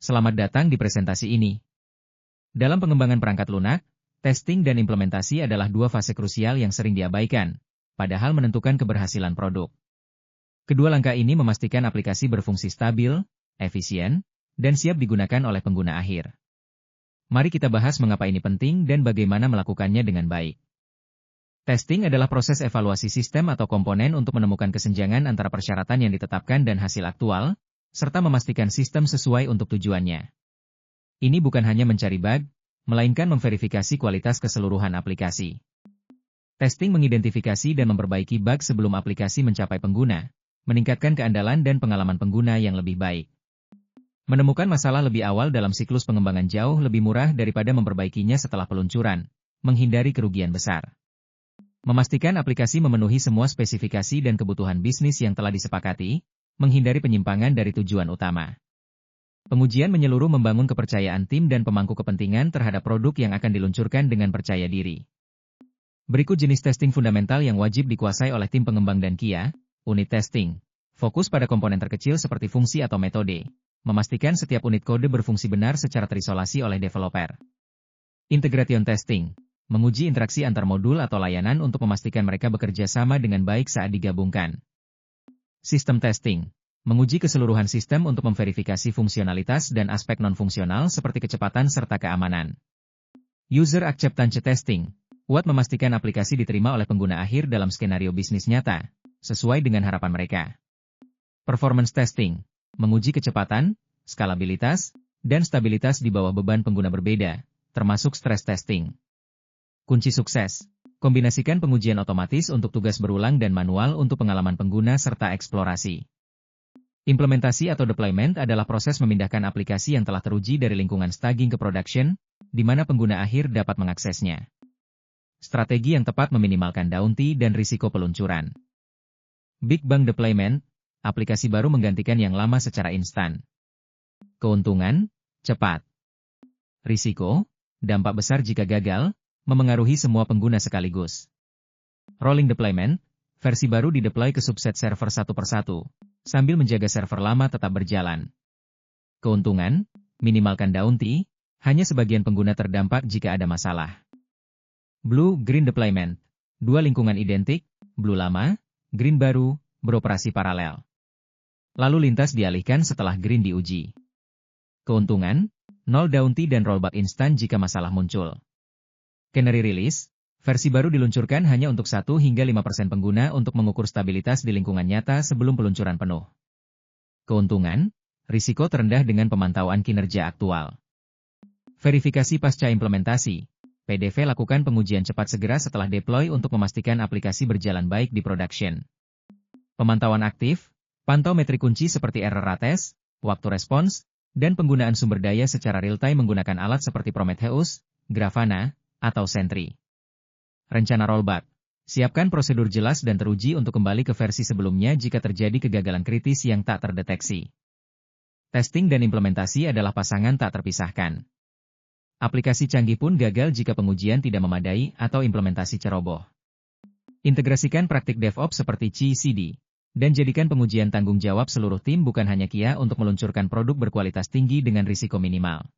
Selamat datang di presentasi ini. Dalam pengembangan perangkat lunak, testing dan implementasi adalah dua fase krusial yang sering diabaikan, padahal menentukan keberhasilan produk. Kedua langkah ini memastikan aplikasi berfungsi stabil, efisien, dan siap digunakan oleh pengguna akhir. Mari kita bahas mengapa ini penting dan bagaimana melakukannya dengan baik. Testing adalah proses evaluasi sistem atau komponen untuk menemukan kesenjangan antara persyaratan yang ditetapkan dan hasil aktual, serta memastikan sistem sesuai untuk tujuannya. Ini bukan hanya mencari bug, melainkan memverifikasi kualitas keseluruhan aplikasi. Testing mengidentifikasi dan memperbaiki bug sebelum aplikasi mencapai pengguna, meningkatkan keandalan dan pengalaman pengguna yang lebih baik. Menemukan masalah lebih awal dalam siklus pengembangan jauh lebih murah daripada memperbaikinya setelah peluncuran, menghindari kerugian besar. Memastikan aplikasi memenuhi semua spesifikasi dan kebutuhan bisnis yang telah disepakati, menghindari penyimpangan dari tujuan utama. Pengujian menyeluruh membangun kepercayaan tim dan pemangku kepentingan terhadap produk yang akan diluncurkan dengan percaya diri. Berikut jenis testing fundamental yang wajib dikuasai oleh tim pengembang dan KIA. Unit testing. Fokus pada komponen terkecil seperti fungsi atau metode. Memastikan setiap unit kode berfungsi benar secara terisolasi oleh developer. Integration testing. Menguji interaksi antar modul atau layanan untuk memastikan mereka bekerja sama dengan baik saat digabungkan. System testing. Menguji keseluruhan sistem untuk memverifikasi fungsionalitas dan aspek non-fungsional seperti kecepatan serta keamanan. User acceptance testing. Buat memastikan aplikasi diterima oleh pengguna akhir dalam skenario bisnis nyata, sesuai dengan harapan mereka. Performance testing. Menguji kecepatan, skalabilitas, dan stabilitas di bawah beban pengguna berbeda, termasuk stress testing. Kunci sukses. Kombinasikan pengujian otomatis untuk tugas berulang dan manual untuk pengalaman pengguna serta eksplorasi. Implementasi atau deployment adalah proses memindahkan aplikasi yang telah teruji dari lingkungan staging ke production, di mana pengguna akhir dapat mengaksesnya. Strategi yang tepat meminimalkan downtime dan risiko peluncuran. Big Bang Deployment, aplikasi baru menggantikan yang lama secara instan. Keuntungan, cepat. Risiko, dampak besar jika gagal, memengaruhi semua pengguna sekaligus. Rolling Deployment, versi baru dideploy ke subset server satu persatu, sambil menjaga server lama tetap berjalan. Keuntungan, minimalkan downtime, hanya sebagian pengguna terdampak jika ada masalah. Blue-Green Deployment, dua lingkungan identik, Blue lama, Green baru, beroperasi paralel. Lalu lintas dialihkan setelah Green diuji. Keuntungan, nol downtime dan rollback instan jika masalah muncul. Canary Release, versi baru diluncurkan hanya untuk 1 hingga 5% pengguna untuk mengukur stabilitas di lingkungan nyata sebelum peluncuran penuh. Keuntungan, risiko terendah dengan pemantauan kinerja aktual. Verifikasi pasca implementasi, PDV lakukan pengujian cepat segera setelah deploy untuk memastikan aplikasi berjalan baik di production. Pemantauan aktif, pantau metrik kunci seperti error rates, waktu respons, dan penggunaan sumber daya secara real-time menggunakan alat seperti Prometheus, Grafana, atau Sentry. Rencana rollback. Siapkan prosedur jelas dan teruji untuk kembali ke versi sebelumnya jika terjadi kegagalan kritis yang tak terdeteksi. Testing dan implementasi adalah pasangan tak terpisahkan. Aplikasi canggih pun gagal jika pengujian tidak memadai atau implementasi ceroboh. Integrasikan praktik DevOps seperti CI/CD, dan jadikan pengujian tanggung jawab seluruh tim bukan hanya KIA untuk meluncurkan produk berkualitas tinggi dengan risiko minimal.